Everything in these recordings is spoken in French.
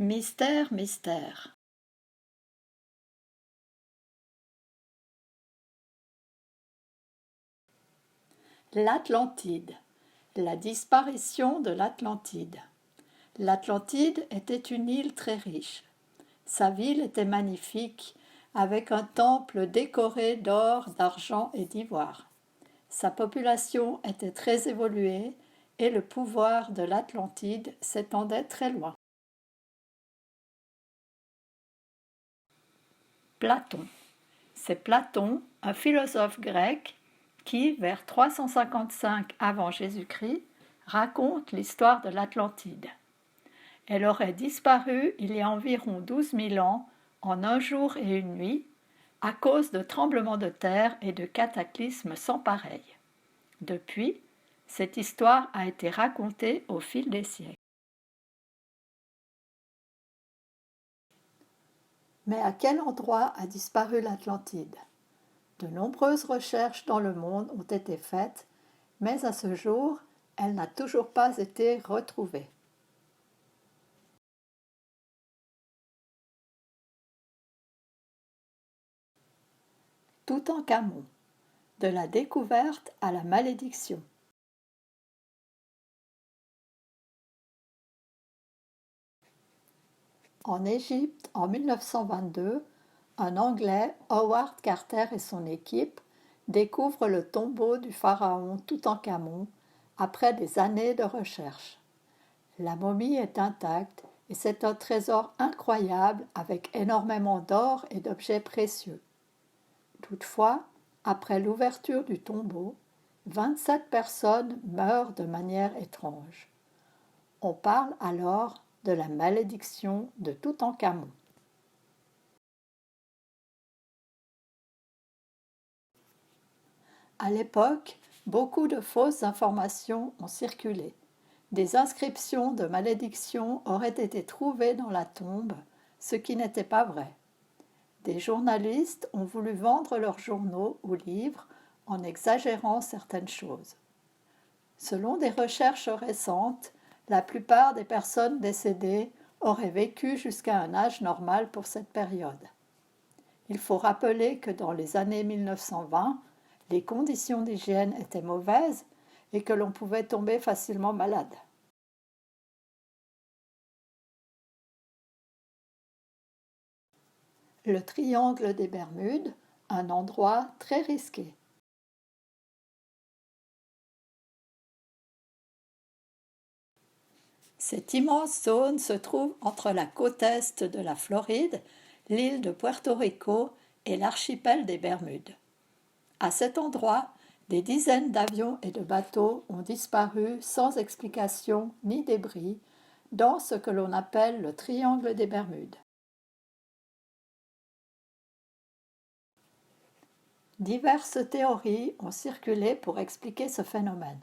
Mystère, mystère. L'Atlantide. La disparition de l'Atlantide. L'Atlantide était une île très riche. Sa ville était magnifique, avec un temple décoré d'or, d'argent et d'ivoire. Sa population était très évoluée et le pouvoir de l'Atlantide s'étendait très loin. Platon. C'est Platon, un philosophe grec, qui, vers 355 avant Jésus-Christ, raconte l'histoire de l'Atlantide. Elle aurait disparu il y a environ 12 000 ans, en un jour et une nuit, à cause de tremblements de terre et de cataclysmes sans pareil. Depuis, cette histoire a été racontée au fil des siècles. Mais à quel endroit a disparu l'Atlantide ? De nombreuses recherches dans le monde ont été faites, mais à ce jour, elle n'a toujours pas été retrouvée. Toutankhamon, de la découverte à la malédiction. En Égypte, en 1922, un Anglais, Howard Carter et son équipe, découvrent le tombeau du pharaon Toutankhamon après des années de recherche. La momie est intacte et c'est un trésor incroyable avec énormément d'or et d'objets précieux. Toutefois, après l'ouverture du tombeau, 27 personnes meurent de manière étrange. On parle alors de la malédiction de Toutankhamon. À l'époque, beaucoup de fausses informations ont circulé. Des inscriptions de malédiction auraient été trouvées dans la tombe, ce qui n'était pas vrai. Des journalistes ont voulu vendre leurs journaux ou livres en exagérant certaines choses. Selon des recherches récentes, la plupart des personnes décédées auraient vécu jusqu'à un âge normal pour cette période. Il faut rappeler que dans les années 1920, les conditions d'hygiène étaient mauvaises et que l'on pouvait tomber facilement malade. Le triangle des Bermudes, un endroit très risqué. Cette immense zone se trouve entre la côte est de la Floride, l'île de Puerto Rico et l'archipel des Bermudes. À cet endroit, des dizaines d'avions et de bateaux ont disparu sans explication ni débris dans ce que l'on appelle le triangle des Bermudes. Diverses théories ont circulé pour expliquer ce phénomène.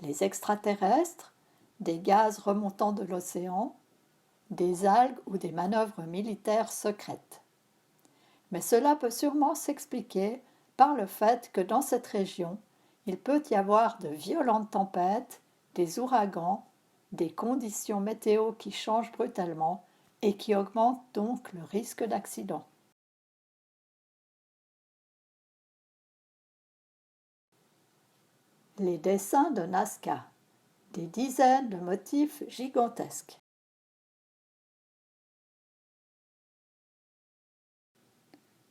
Les extraterrestres, des gaz remontant de l'océan, des algues ou des manœuvres militaires secrètes. Mais cela peut sûrement s'expliquer par le fait que dans cette région, il peut y avoir de violentes tempêtes, des ouragans, des conditions météo qui changent brutalement et qui augmentent donc le risque d'accident. Les dessins de Nazca, des dizaines de motifs gigantesques.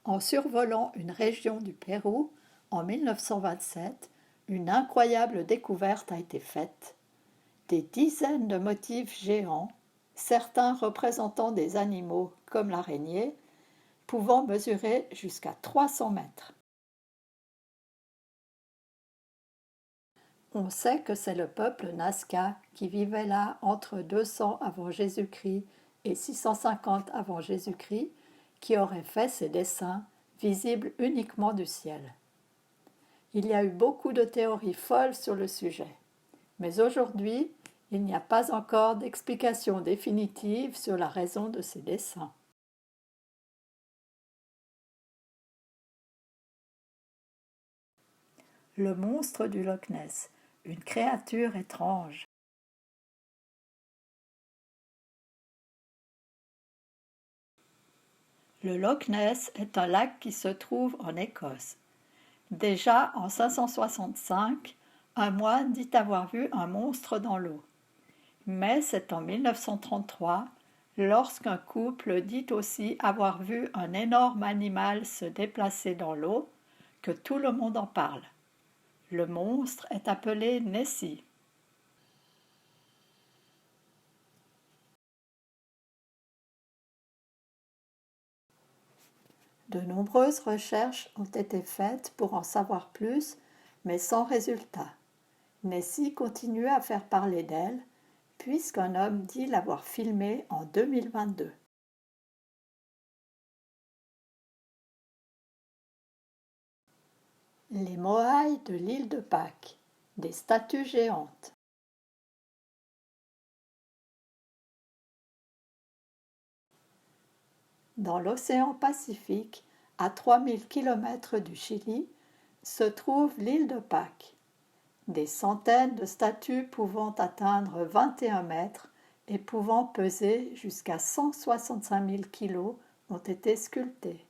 En survolant une région du Pérou, en 1927, une incroyable découverte a été faite. Des dizaines de motifs géants, certains représentant des animaux comme l'araignée, pouvant mesurer jusqu'à 300 mètres. On sait que c'est le peuple Nazca qui vivait là entre 200 avant Jésus-Christ et 650 avant Jésus-Christ qui aurait fait ces dessins visibles uniquement du ciel. Il y a eu beaucoup de théories folles sur le sujet, mais aujourd'hui, il n'y a pas encore d'explication définitive sur la raison de ces dessins. Le monstre du Loch Ness, une créature étrange. Le Loch Ness est un lac qui se trouve en Écosse. Déjà en 565, un moine dit avoir vu un monstre dans l'eau. Mais c'est en 1933, lorsqu'un couple dit aussi avoir vu un énorme animal se déplacer dans l'eau, que tout le monde en parle. Le monstre est appelé Nessie. De nombreuses recherches ont été faites pour en savoir plus, mais sans résultat. Nessie continue à faire parler d'elle, puisqu'un homme dit l'avoir filmée en 2022. Les Moai de l'île de Pâques, des statues géantes. Dans l'océan Pacifique, à 3000 km du Chili, se trouve l'île de Pâques. Des centaines de statues pouvant atteindre 21 mètres et pouvant peser jusqu'à 165 000 kg ont été sculptées.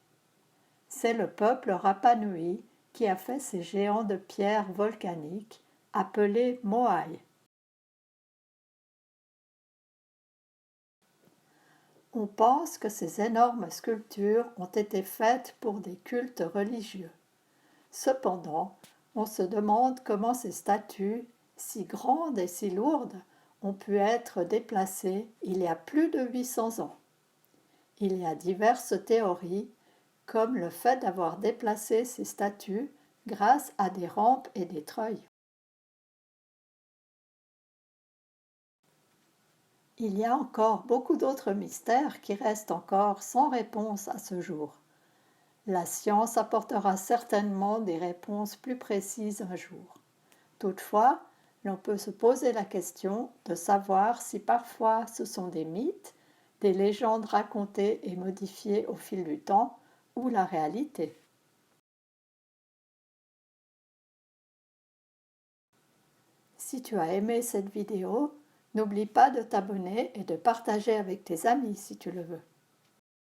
C'est le peuple Rapa Nui qui a fait ces géants de pierre volcanique appelés Moai. On pense que ces énormes sculptures ont été faites pour des cultes religieux. Cependant, on se demande comment ces statues, si grandes et si lourdes, ont pu être déplacées il y a plus de 800 ans. Il y a diverses théories, comme le fait d'avoir déplacé ces statues grâce à des rampes et des treuils. Il y a encore beaucoup d'autres mystères qui restent encore sans réponse à ce jour. La science apportera certainement des réponses plus précises un jour. Toutefois, l'on peut se poser la question de savoir si parfois ce sont des mythes, des légendes racontées et modifiées au fil du temps, ou la réalité. Si tu as aimé cette vidéo, n'oublie pas de t'abonner et de partager avec tes amis si tu le veux.